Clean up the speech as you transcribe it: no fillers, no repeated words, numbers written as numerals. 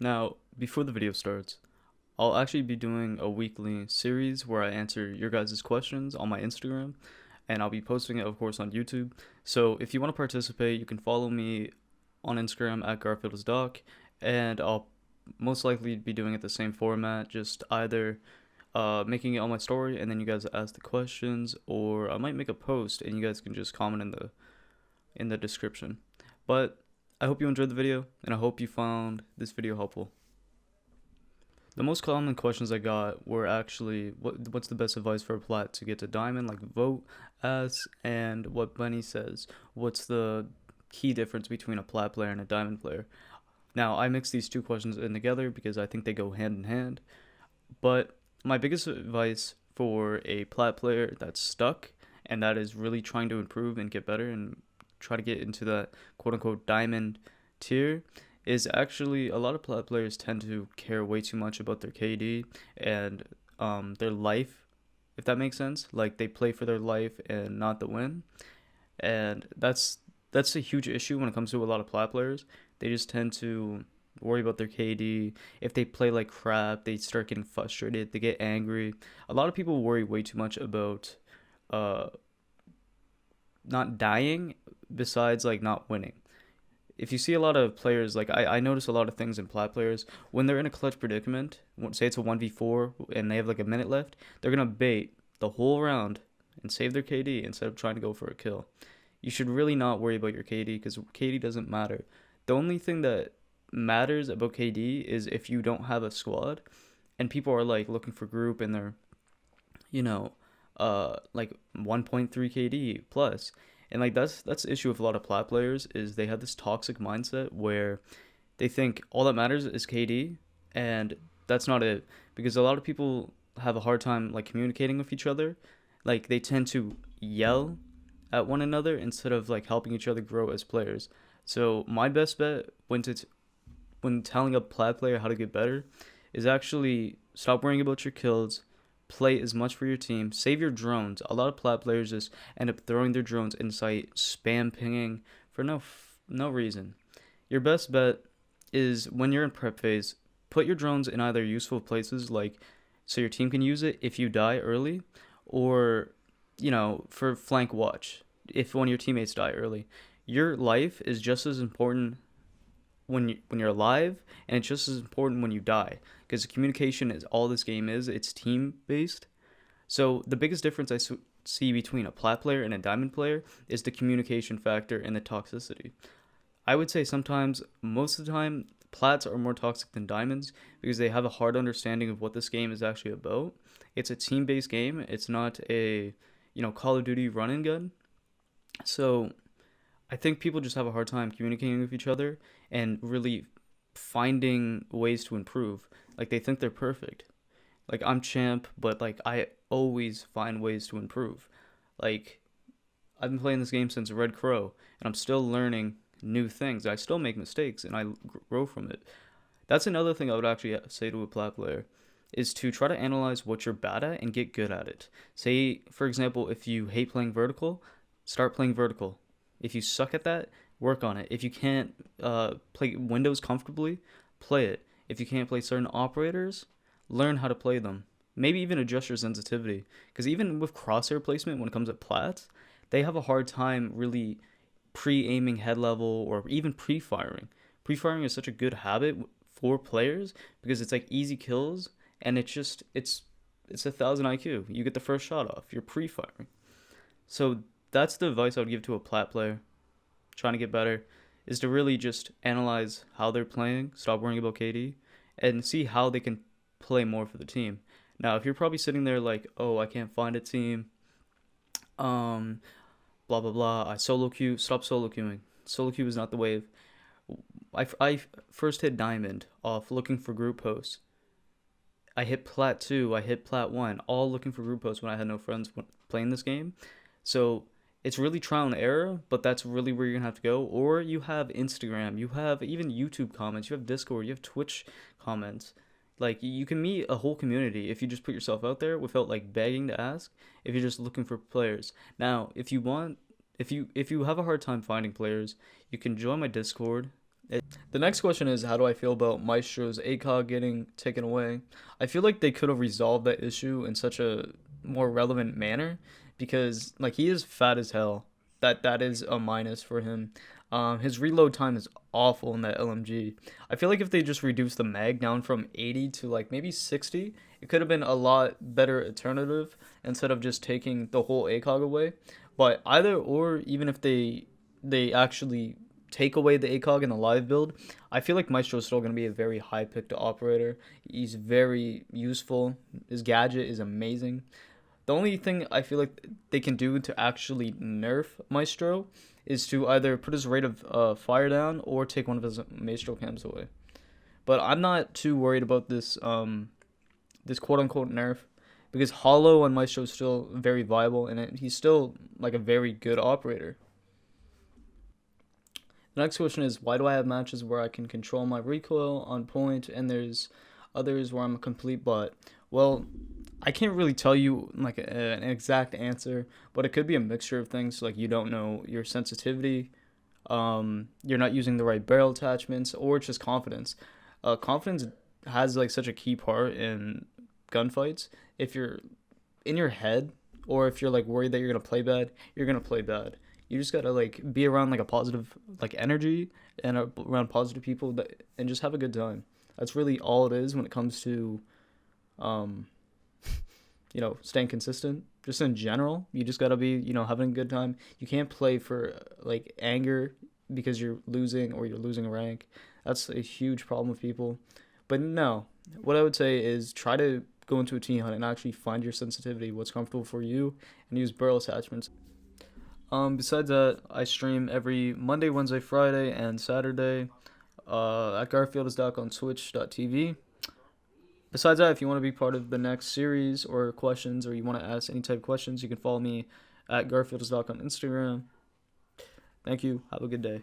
Now, before the video starts, I'll actually be doing a weekly series where I answer your guys' questions on my Instagram, and I'll be posting it, of course, on YouTube. So if you want to participate, you can follow me on Instagram at GarfieldIsDoc, and I'll most likely be doing it the same format, just either making it on my story and then you guys ask the questions, or I might make a post and you guys can just comment in the description. But I hope you enjoyed the video, and I hope you found this video helpful. The most common questions I got were actually what's the best advice for a plat to get to diamond, like vote as, and what Bunny says. What's the key difference between a plat player and a diamond player? Now, I mix these two questions in together because I think they go hand in hand. But my biggest advice for a plat player that's stuck and that is really trying to improve and get better and try to get into that quote unquote diamond tier is actually a lot of plat players tend to care way too much about their KD and their life, if that makes sense. Like they play for their life and not the win, and that's a huge issue when it comes to a lot of plat players. They just tend to worry about their KD. If they play like crap, they start getting frustrated. They get angry. A lot of people worry way too much about uh not dying, besides like not winning. If you see a lot of players, like I notice a lot of things in plat players when they're in a clutch predicament. Say it's a 1v4 and they have like a minute left, they're gonna bait the whole round and save their KD instead of trying to go for a kill. You should really not worry about your KD because KD doesn't matter. The only thing that matters about KD is if you don't have a squad and people are like looking for group and they're, you know, like 1.3 KD plus. And like that's the issue with a lot of plat players is they have this toxic mindset where they think all that matters is KD, and that's not it, because a lot of people have a hard time like communicating with each other. Like they tend to yell at one another instead of like helping each other grow as players. So my best bet when telling a plat player how to get better is actually stop worrying about your kills, play as much for your team, save your drones. A lot of plat players just end up throwing their drones in sight, spam pinging for no reason. Your best bet is when you're in prep phase, put your drones in either useful places, like so your team can use it if you die early, or for flank watch if one of your teammates die early. Your life is just as important when you're alive, and it's just as important when you die, because communication is all this game is. It's team based. So the biggest difference I see between a plat player and a diamond player is the communication factor and the toxicity. I would say sometimes, most of the time, plats are more toxic than diamonds because they have a hard understanding of what this game is actually about. It's a team based game. It's not a Call of Duty run and gun. So I think people just have a hard time communicating with each other and really finding ways to improve. Like they think they're perfect. Like I'm champ, but like I always find ways to improve. Like I've been playing this game since Red Crow, and I'm still learning new things. I still make mistakes, and I grow from it. That's another thing I would actually say to a plat player is to try to analyze what you're bad at and get good at it. Say, for example, if you hate playing vertical, start playing vertical. If you suck at that, work on it. If you can't play Windows comfortably, play it. If you can't play certain operators, learn how to play them. Maybe even adjust your sensitivity. Because even with crosshair placement, when it comes to plats, they have a hard time really pre-aiming head level or even pre-firing. Pre-firing is such a good habit for players because it's like easy kills, and it's 1,000 IQ. You get the first shot off. You're pre-firing. So that's the advice I would give to a plat player trying to get better, is to really just analyze how they're playing, stop worrying about KD, and see how they can play more for the team. Now, if you're probably sitting there like, oh, I can't find a team, blah, blah, blah, I solo queue, stop solo queuing. Solo queue is not the wave. I first hit Diamond off looking for group posts. I hit Plat 2, I hit Plat 1, all looking for group posts when I had no friends playing this game. So it's really trial and error, but that's really where you're going to have to go. Or you have Instagram, you have even YouTube comments, you have Discord, you have Twitch comments. Like, you can meet a whole community if you just put yourself out there without, like, begging to ask, if you're just looking for players. Now, if you have a hard time finding players, you can join my Discord. The next question is, how do I feel about Maestro's ACOG getting taken away? I feel like they could have resolved that issue in such a more relevant manner because like he is fat as hell. That is a minus for him. His reload time is awful in that LMG. I feel like if they just reduced the mag down from 80 to like maybe 60, it could have been a lot better alternative instead of just taking the whole ACOG away. But either or, even if they actually take away the ACOG in the live build, I feel like Maestro is still going to be a very high picked operator. He's very useful. His gadget is amazing. The only thing I feel like they can do to actually nerf Maestro is to either put his rate of fire down or take one of his Maestro cams away. But I'm not too worried about this quote unquote nerf because Hollow on Maestro is still very viable and he's still like a very good operator. The next question is, why do I have matches where I can control my recoil on point and there's others where I'm a complete butt? Well, I can't really tell you like an exact answer, but it could be a mixture of things. Like you don't know your sensitivity, you're not using the right barrel attachments, or it's just confidence. Confidence has like such a key part in gunfights. If you're in your head, or if you're like worried that you're gonna play bad, you're gonna play bad. You just gotta like be around like a positive like energy and around positive people and just have a good time. That's really all it is when it comes to um staying consistent. Just in general, you just gotta be having a good time. You can't play for like anger because you're losing or you're losing a rank. That's a huge problem with people. But no, what I would say is try to go into a team hunt and actually find your sensitivity, what's comfortable for you, and use barrel attachments. Besides that, I stream every Monday, Wednesday, Friday, and Saturday at Garfield on Twitch.tv. Besides that, if you want to be part of the next series or questions, or you want to ask any type of questions, you can follow me at Garfield on Instagram. Thank you. Have a good day.